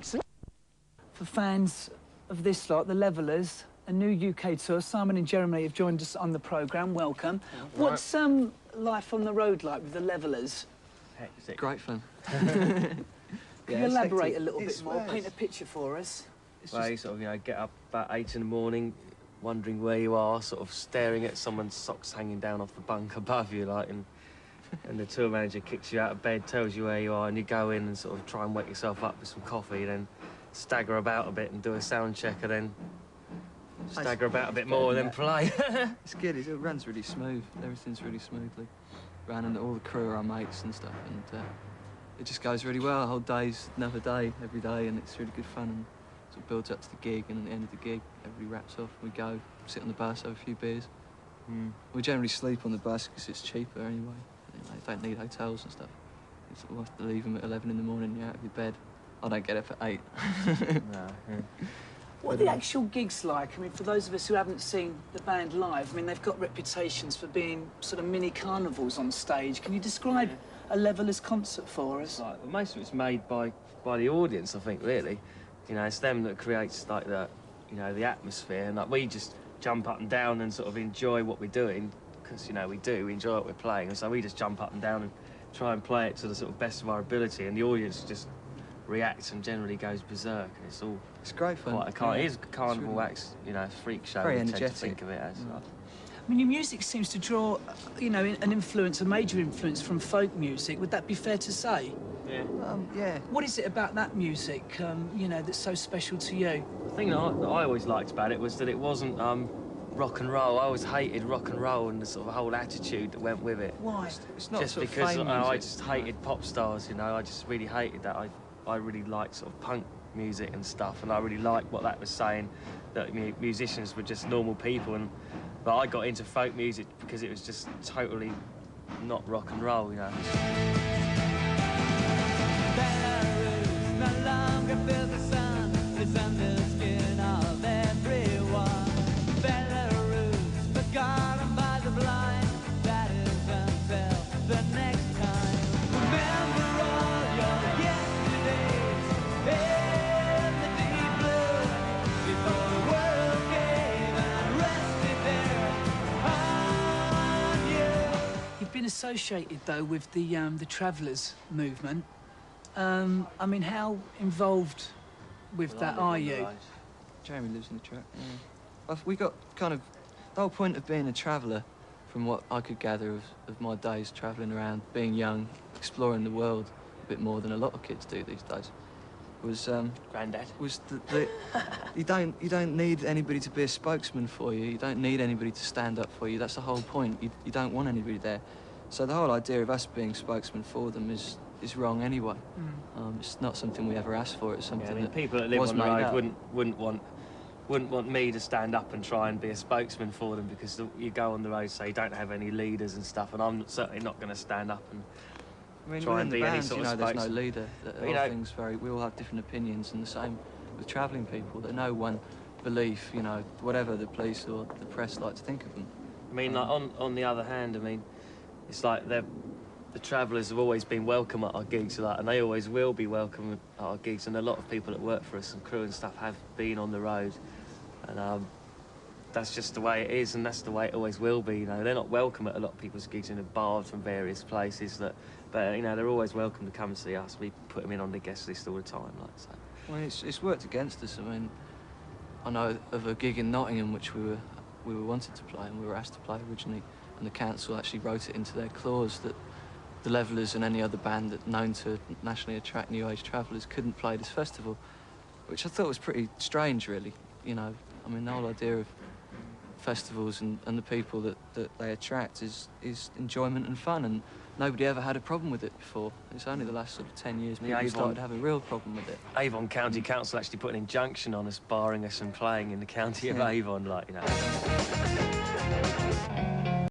acts. For fans of this lot, the Levellers, a new UK tour. Simon and Jeremy have joined us on the programme. Welcome. Right. What's life on the road like with the Levellers? Hectic. Great fun. Can you elaborate a little bit more? Paint a picture for us. Well, you sort of, you know, get up about 8 in the morning, wondering where you are, sort of staring at someone's socks hanging down off the bunk above you, like, and the tour manager kicks you out of bed, tells you where you are, and you go in and sort of try and wake yourself up with some coffee, then stagger about a bit and do a sound check, and then stagger about a bit more and then play. It's good. It runs really smooth. Everything's really smoothly run, and all the crew are our mates and stuff, and it just goes really well. The whole day's another day, every day, and it's really good fun. And sort of builds up to the gig, and at the end of the gig, everybody wraps off. We go sit on the bus, have a few beers. We generally sleep on the bus because it's cheaper anyway. You know, don't need hotels and stuff. You sort of have to leave them at 11 in the morning. You're out of your bed. I don't get up at 8. No. What are the actual gigs like? I mean, for those of us who haven't seen the band live, I mean, they've got reputations for being sort of mini carnivals on stage. Can you describe a Levellers concert for us? Like, well, most of it's made by the audience, I think, really. You know, it's them that creates, like, the atmosphere, and, like, we just jump up and down and sort of enjoy what we're doing, because, you know, we enjoy what we're playing, and so we just jump up and down and try and play it to the sort of best of our ability, and the audience just reacts and generally goes berserk, and it's great fun. It is a carnival acts, you know, freak show. Very energetic. energetic. To think of it as. Like. I mean, your music seems to draw, you know, a major influence from folk music. Would that be fair to say? Yeah. Yeah. What is it about that music, you know, that's so special to you? The thing that I always liked about it was that it wasn't rock and roll. I always hated rock and roll and the sort of whole attitude that went with it. Why? It's not just sort of because fame I music. just hated pop stars, you know. I just really hated that. I really liked sort of punk music and stuff, and I really liked what that was saying, that musicians were just normal people, but I got into folk music because it was just totally not rock and roll, you know. Been associated though with the Travellers movement. I mean, how involved with that are you? Jeremy lives in the track. Yeah. We got kind of the whole point of being a traveller, from what I could gather of my days travelling around, being young, exploring the world a bit more than a lot of kids do these days. Was Grandad. Was you don't need anybody to be a spokesman for you. You don't need anybody to stand up for you. That's the whole point. You don't want anybody there. So the whole idea of us being spokesmen for them is wrong anyway. It's not something we ever asked for. It's something that people that live on the road wouldn't want me to stand up and try and be a spokesman for them, because you go on the road, say you don't have any leaders and stuff, and I'm certainly not going to stand up and try and be any sort of spokesman. There's no leader. We all have different opinions, and the same with travelling people. That no one belief, you know, whatever the police or the press like to think of them. I mean, like, on the other hand, I mean, it's like the Travellers have always been welcome at our gigs, like, and they always will be welcome at our gigs, and a lot of people that work for us and crew and stuff have been on the road, and that's just the way it is, and that's the way it always will be. You know, they're not welcome at a lot of people's gigs in the bars from various places, but you know, they're always welcome to come and see us. We put them in on the guest list all the time, like so. Well, it's worked against us. I mean, I know of a gig in Nottingham which we were wanted to play, and we were asked to play originally, and the council actually wrote it into their clause that the Levellers and any other band that known to nationally attract new age travellers couldn't play this festival, which I thought was pretty strange, really. You know, I mean, the whole idea of festivals and the people that they attract is enjoyment and fun, and nobody ever had a problem with it before. It's only the last sort of 10 years people started to have a real problem with it. Avon County Council actually put an injunction on us, barring us from playing in the county of Avon, like, you know.